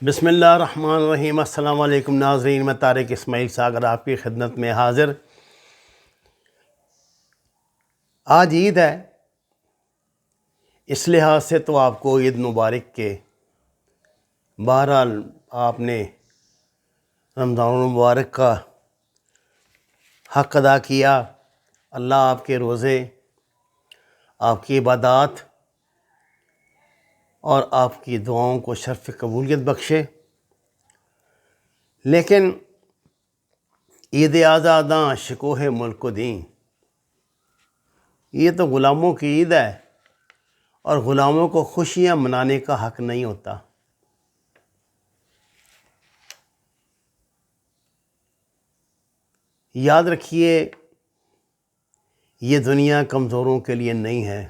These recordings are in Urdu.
بسم اللہ الرحمن الرحیم۔ السلام علیکم ناظرین، میں طارق اسماعیل ساگر آپ کی خدمت میں حاضر۔ آج عید ہے، اس لحاظ سے تو آپ کو عید مبارک کے۔ بہرحال آپ نے رمضان المبارک کا حق ادا کیا۔ اللہ آپ کے روزے، آپ کی عبادات اور آپ کی دعاؤں کو شرف قبولیت بخشے۔ لیکن عید آزاداں شکوہ ملک و دین، یہ تو غلاموں کی عید ہے اور غلاموں کو خوشیاں منانے کا حق نہیں ہوتا۔ یاد رکھیے، یہ دنیا کمزوروں کے لیے نہیں ہے۔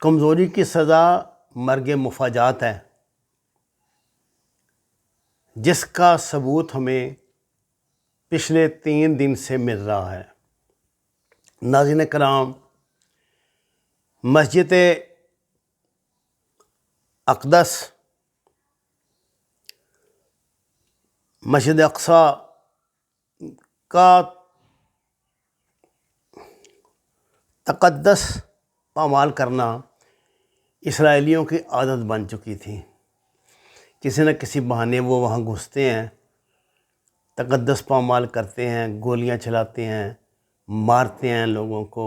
کمزوری کی سزا مرگ مفاجات ہے، جس کا ثبوت ہمیں پچھلے 3 دن سے مل رہا ہے۔ ناظرین کرام، مسجد اقدس، مسجد اقصی کا تقدس پامال کرنا اسرائیلیوں کی عادت بن چکی تھی۔ کسی نہ کسی بہانے وہ وہاں گھستے ہیں، تقدس پامال کرتے ہیں، گولیاں چلاتے ہیں، مارتے ہیں لوگوں کو،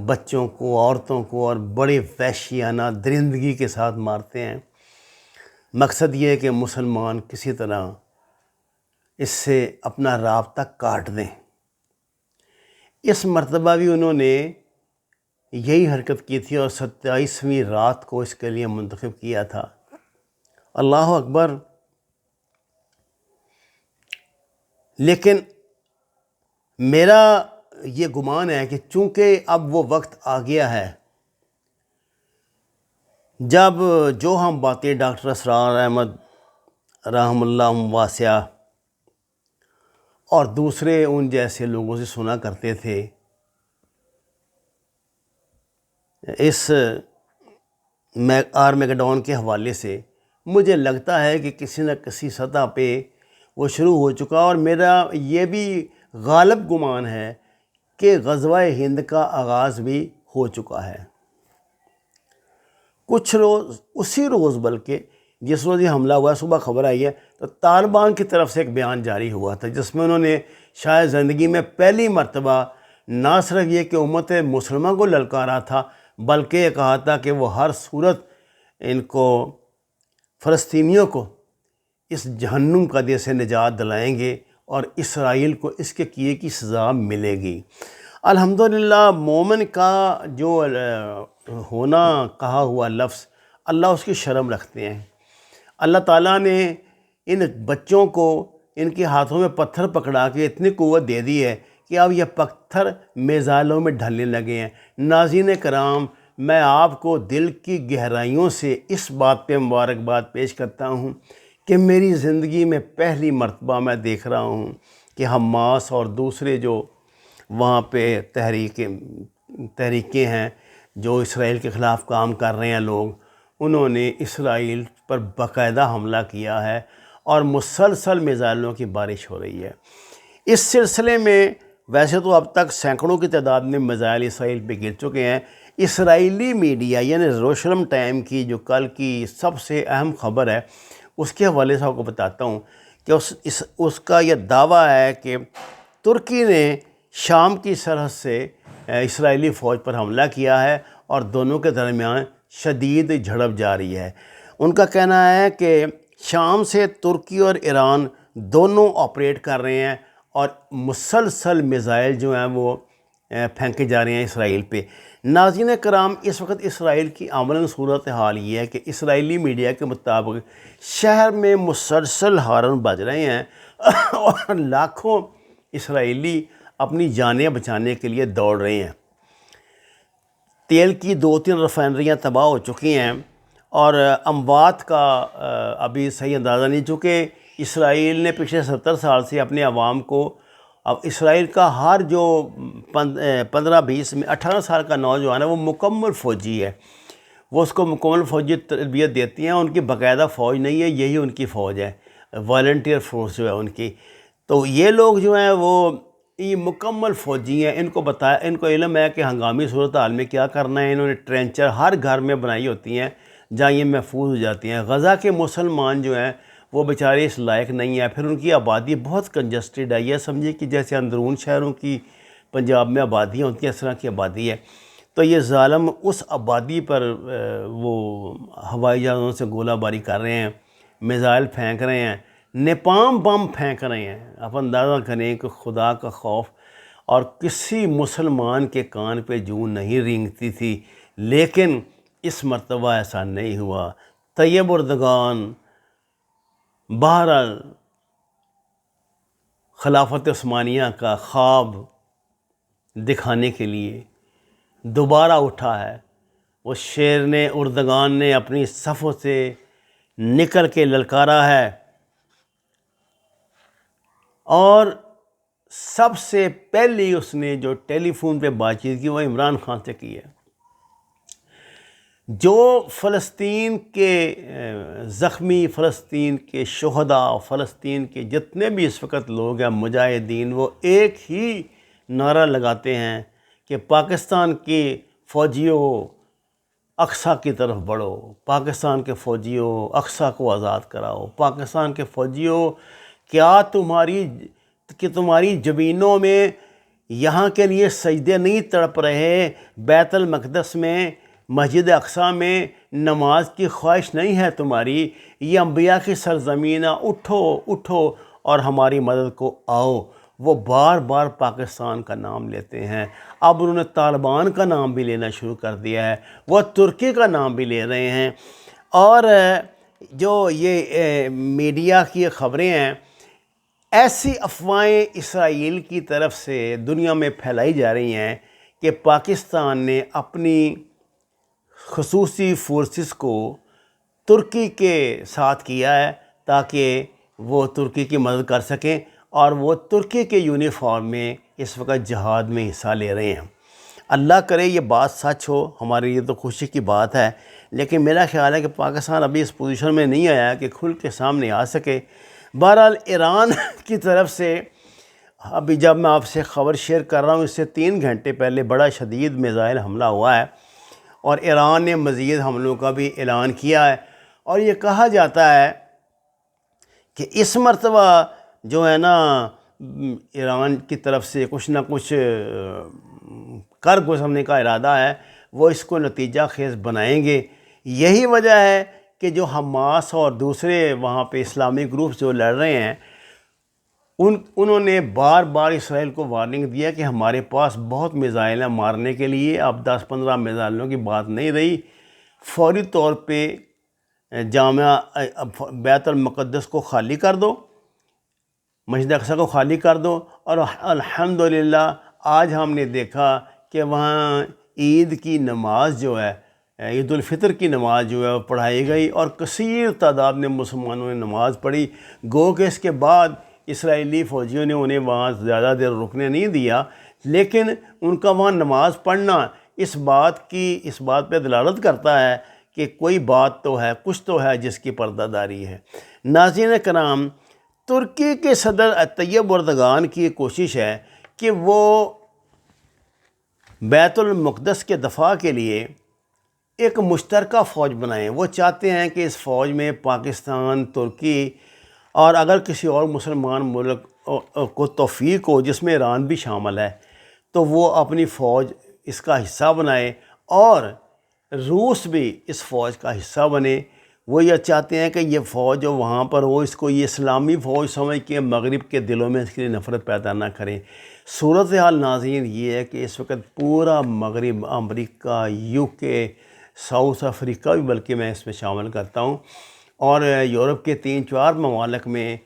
بچوں کو، عورتوں کو، اور بڑے وحشیانہ درندگی کے ساتھ مارتے ہیں۔ مقصد یہ ہے کہ مسلمان کسی طرح اس سے اپنا رابطہ کاٹ دیں۔ اس مرتبہ بھی انہوں نے یہی حرکت کی تھی اور 27ویں رات کو اس کے لیے منتخب کیا تھا۔ اللہ اکبر۔ لیکن میرا یہ گمان ہے کہ چونکہ اب وہ وقت آ گیا ہے جب جو ہم باتیں ڈاکٹر اسرار احمد رحم اللہ واسعہ اور دوسرے ان جیسے لوگوں سے سنا کرتے تھے، اس آرمیگڈون کے حوالے سے مجھے لگتا ہے کہ کسی نہ کسی سطح پہ وہ شروع ہو چکا، اور میرا یہ بھی غالب گمان ہے کہ غزوہ ہند کا آغاز بھی ہو چکا ہے۔ کچھ روز، اسی روز بلکہ جس روز یہ حملہ ہوا، صبح خبر آئی ہے تو طالبان کی طرف سے ایک بیان جاری ہوا تھا، جس میں انہوں نے شاید زندگی میں پہلی مرتبہ نہ صرف یہ کہ امت مسلمہ کو للکارا تھا، بلکہ یہ کہا تھا کہ وہ ہر صورت ان کو، فلسطینیوں کو، اس جہنم قدرے سے نجات دلائیں گے اور اسرائیل کو اس کے کیے کی سزا ملے گی۔ الحمدللہ مومن کا جو ہونا کہا ہوا لفظ، اللہ اس کی شرم رکھتے ہیں۔ اللہ تعالیٰ نے ان بچوں کو ان کے ہاتھوں میں پتھر پکڑا کے اتنی قوت دے دی ہے کہ اب یہ پتھر میزائلوں میں ڈھلنے لگے ہیں۔ ناظرین کرام، میں آپ کو دل کی گہرائیوں سے اس بات پہ مبارکباد پیش کرتا ہوں کہ میری زندگی میں پہلی مرتبہ میں دیکھ رہا ہوں کہ حماس اور دوسرے جو وہاں پہ تحریکیں ہیں جو اسرائیل کے خلاف کام کر رہے ہیں لوگ، انہوں نے اسرائیل پر باقاعدہ حملہ کیا ہے اور مسلسل میزائلوں کی بارش ہو رہی ہے۔ اس سلسلے میں ویسے تو اب تک سینکڑوں کی تعداد میں میزائل اسرائیل پہ گر چکے ہیں۔ اسرائیلی میڈیا یعنی یروشلم ٹائم کی جو کل کی سب سے اہم خبر ہے، اس کے حوالے سے آپ کو بتاتا ہوں کہ اس کا یہ دعویٰ ہے کہ ترکی نے شام کی سرحد سے اسرائیلی فوج پر حملہ کیا ہے اور دونوں کے درمیان شدید جھڑپ جاری ہے۔ ان کا کہنا ہے کہ شام سے ترکی اور ایران دونوں آپریٹ کر رہے ہیں اور مسلسل میزائل جو ہیں وہ پھینکے جا رہے ہیں اسرائیل پہ۔ ناظرین کرام، اس وقت اسرائیل کی عملاً صورتحال یہ ہے کہ اسرائیلی میڈیا کے مطابق شہر میں مسلسل ہارن بج رہے ہیں اور لاکھوں اسرائیلی اپنی جانیں بچانے کے لیے دوڑ رہے ہیں۔ تیل کی 2-3 ریفائنریاں تباہ ہو چکی ہیں اور اموات کا ابھی صحیح اندازہ نہیں، چونکہ اسرائیل نے پچھلے 70 سال سے اپنے عوام کو، اب اسرائیل کا ہر جو 15-20 میں 18 سال کا نوجوان ہے وہ مکمل فوجی ہے، وہ اس کو مکمل فوجی تربیت دیتی ہیں. ان کی باقاعدہ فوج نہیں ہے، یہی ان کی فوج ہے، والنٹیئر فورس جو ہے ان کی. تو یہ لوگ جو ہیں وہ یہ مکمل فوجی ہیں. ان کو علم ہے کہ ہنگامی صورتحال میں کیا کرنا ہے. انہوں نے ٹرینچر ہر گھر میں بنائی ہوتی ہیں جہاں یہ محفوظ ہو جاتی ہیں. غزہ کے مسلمان جو ہیں وہ بیچارے اس لائق نہیں ہیں. پھر ان کی آبادی بہت کنجسٹڈ ہے. یہ سمجھے کہ جیسے اندرون شہروں کی پنجاب میں آبادیاں ہوتی ہیں اس طرح کی آبادی ہے. تو یہ ظالم اس آبادی پر وہ ہوائی جہازوں سے گولہ باری کر رہے ہیں، میزائل پھینک رہے ہیں، نیپام بم پھینک رہے ہیں. آپ اندازہ کریں کہ خدا کا خوف اور کسی مسلمان کے کان پہ جوں نہیں رینگتی تھی. لیکن اس مرتبہ ایسا نہیں ہوا. طیب اردگان بہرحال خلافت عثمانیہ کا خواب دکھانے کے لیے دوبارہ اٹھا ہے. وہ شیر نے، اردگان نے اپنی صفوں سے نکل کے للکارا ہے اور سب سے پہلی اس نے جو ٹیلی فون پہ بات چیت کی وہ عمران خان سے کی ہے. جو فلسطین کے زخمی، فلسطین کے شہداء، فلسطین کے جتنے بھی اس وقت لوگ ہیں مجاہدین، وہ ایک ہی نعرہ لگاتے ہیں کہ پاکستان کی فوجیوں اقصیٰ کی طرف بڑھو، پاکستان کے فوجیوں اقصیٰ کو آزاد کراؤ، پاکستان کے فوجیوں کیا تمہاری جبینوں میں یہاں کے لیے سجدے نہیں تڑپ رہے، بیت المقدس میں، مسجد اقصیٰ میں نماز کی خواہش نہیں ہے تمہاری، یہ انبیاء کی سرزمین ہے، اٹھو اور ہماری مدد کو آؤ. وہ بار بار پاکستان کا نام لیتے ہیں. اب انہوں نے طالبان کا نام بھی لینا شروع کر دیا ہے، وہ ترکی کا نام بھی لے رہے ہیں. اور جو یہ میڈیا کی خبریں ہیں، ایسی افواہیں اسرائیل کی طرف سے دنیا میں پھیلائی جا رہی ہیں کہ پاکستان نے اپنی خصوصی فورسز کو ترکی کے ساتھ کیا ہے تاکہ وہ ترکی کی مدد کر سکیں، اور وہ ترکی کے یونیفارم میں اس وقت جہاد میں حصہ لے رہے ہیں. اللہ کرے یہ بات سچ ہو، ہمارے لیے تو خوشی کی بات ہے. لیکن میرا خیال ہے کہ پاکستان ابھی اس پوزیشن میں نہیں آیا کہ کھل کے سامنے آ سکے. بہرحال ایران کی طرف سے ابھی جب میں آپ سے خبر شیئر کر رہا ہوں، اس سے 3 گھنٹے پہلے بڑا شدید میزائل حملہ ہوا ہے اور ایران نے مزید حملوں کا بھی اعلان کیا ہے. اور یہ کہا جاتا ہے کہ اس مرتبہ جو ہے نا ایران کی طرف سے کچھ نہ کچھ کر گزرنے کا ارادہ ہے، وہ اس کو نتیجہ خیز بنائیں گے. یہی وجہ ہے کہ جو حماس اور دوسرے وہاں پہ اسلامی گروپس جو لڑ رہے ہیں، انہوں نے بار بار اسرائیل کو وارننگ دیا کہ ہمارے پاس بہت میزائل ہیں مارنے کے لیے، اب 10-15 میزائلوں کی بات نہیں رہی، فوری طور پہ جامعہ بیت المقدس کو خالی کر دو، مسجد اقصیٰ کو خالی کر دو. اور الحمدللہ آج ہم نے دیکھا کہ وہاں عید کی نماز جو ہے، عید الفطر کی نماز جو ہے وہ پڑھائی گئی اور کثیر تعداد میں مسلمانوں نے نماز پڑھی. گو کہ اس کے بعد اسرائیلی فوجیوں نے انہیں وہاں زیادہ دیر رکنے نہیں دیا، لیکن ان کا وہاں نماز پڑھنا اس بات پہ دلالت کرتا ہے کہ کوئی بات تو ہے، کچھ تو ہے جس کی پردہ داری ہے. ناظرین کرام، ترکی کے صدر طیب اردگان کی کوشش ہے کہ وہ بیت المقدس کے دفاع کے لیے ایک مشترکہ فوج بنائیں. وہ چاہتے ہیں کہ اس فوج میں پاکستان، ترکی اور اگر کسی اور مسلمان ملک کو توفیق ہو جس میں ایران بھی شامل ہے تو وہ اپنی فوج اس کا حصہ بنائے اور روس بھی اس فوج کا حصہ بنے. وہ یہ چاہتے ہیں کہ یہ فوج جو وہاں پر ہو، اس کو یہ اسلامی فوج سمجھ کے مغرب کے دلوں میں اس کے لیے نفرت پیدا نہ کریں. صورتحال ناظرین یہ ہے کہ اس وقت پورا مغرب، امریکہ، UK، ساؤتھ افریقہ بھی بلکہ میں اس میں شامل کرتا ہوں، اور یورپ کے 3-4 ممالک میں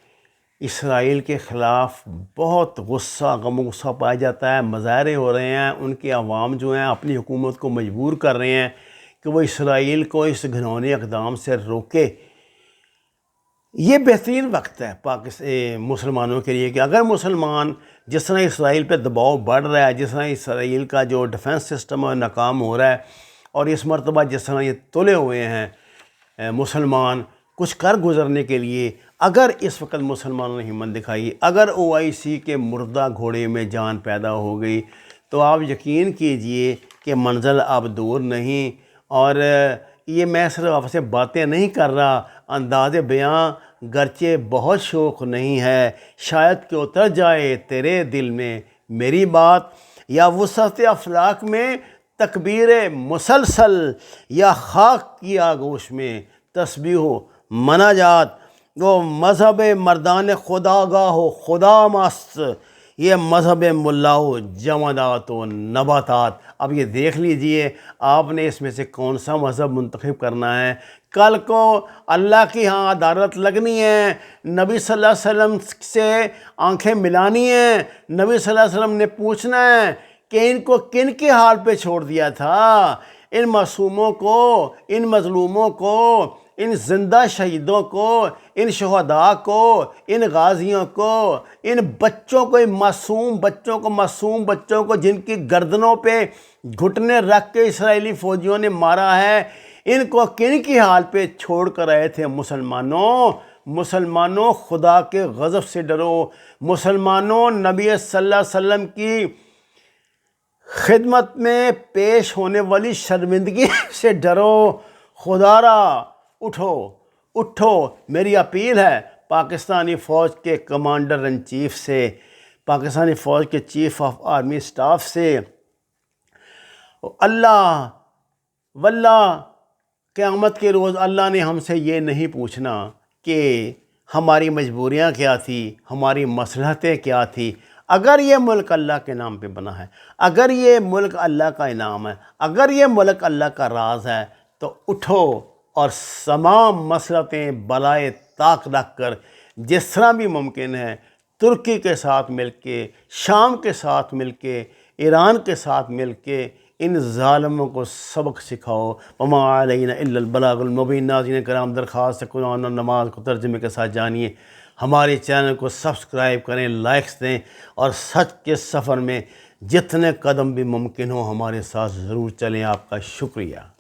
اسرائیل کے خلاف بہت غم و غصہ پایا جاتا ہے. مظاہرے ہو رہے ہیں، ان کے عوام جو ہیں اپنی حکومت کو مجبور کر رہے ہیں کہ وہ اسرائیل کو اس گھناؤنے اقدام سے روکے. یہ بہترین وقت ہے مسلمانوں کے لیے کہ اگر مسلمان، جس طرح اسرائیل پہ دباؤ بڑھ رہا ہے، جس طرح اسرائیل کا جو ڈیفنس سسٹم ہے ناکام ہو رہا ہے اور اس مرتبہ جس طرح یہ تلے ہوئے ہیں مسلمان کچھ کر گزرنے کے لیے، اگر اس وقت مسلمانوں نے ہمت دکھائی، اگر OIC کے مردہ گھوڑے میں جان پیدا ہو گئی، تو آپ یقین کیجئے کہ منزل اب دور نہیں۔ اور یہ میں صرف آپ سے باتیں نہیں کر رہا، انداز بیاں گرچہ بہت شوق نہیں ہے، شاید کہ اتر جائے تیرے دل میں میری بات، یا وسعت افلاک میں تکبیر مسلسل، یا خاک کی آغوش میں تسبیح و مناجات، وہ مذہب مردان خدا گاہ و خدا مست، یہ مذہب ملا و جمادات و نباتات۔ اب یہ دیکھ لیجئے آپ نے اس میں سے کون سا مذہب منتخب کرنا ہے۔ کل کو اللہ کی ہاں عدالت لگنی ہے، نبی صلی اللہ علیہ وسلم سے آنکھیں ملانی ہیں، نبی صلی اللہ علیہ وسلم نے پوچھنا ہے کہ ان کو کن کے حال پہ چھوڑ دیا تھا، ان معصوموں کو، ان مظلوموں کو، ان زندہ شہیدوں کو، ان شہداء کو، ان غازیوں کو، ان بچوں کو، ان معصوم بچوں کو جن کی گردنوں پہ گھٹنے رکھ کے اسرائیلی فوجیوں نے مارا ہے، ان کو کن کی حال پہ چھوڑ کر آئے تھے۔ مسلمانوں خدا کے غضب سے ڈرو، مسلمانوں نبی صلی اللہ علیہ وسلم کی خدمت میں پیش ہونے والی شرمندگی سے ڈرو۔ خدا را اٹھو، میری اپیل ہے پاکستانی فوج کے کمانڈر ان چیف سے، پاکستانی فوج کے چیف آف آرمی سٹاف سے، اللہ واللہ قیامت کے روز اللہ نے ہم سے یہ نہیں پوچھنا کہ ہماری مجبوریاں کیا تھی، ہماری مصلحتیں کیا تھی۔ اگر یہ ملک اللہ کے نام پہ بنا ہے، اگر یہ ملک اللہ کا انعام ہے، اگر یہ ملک اللہ کا راز ہے، تو اٹھو اور تمام مصلحتیں بالائے طاق رکھ کر جس طرح بھی ممکن ہے ترکی کے ساتھ مل کے، شام کے ساتھ مل کے، ایران کے ساتھ مل کے ان ظالموں کو سبق سکھاؤ۔ وما علینا الا البلاغ المبین۔ ناظرین کرام، درخواست ہے قرآن اور نماز کو ترجمے کے ساتھ جانیے، ہمارے چینل کو سبسکرائب کریں، لائکس دیں، اور سچ کے سفر میں جتنے قدم بھی ممکن ہو ہمارے ساتھ ضرور چلیں۔ آپ کا شکریہ۔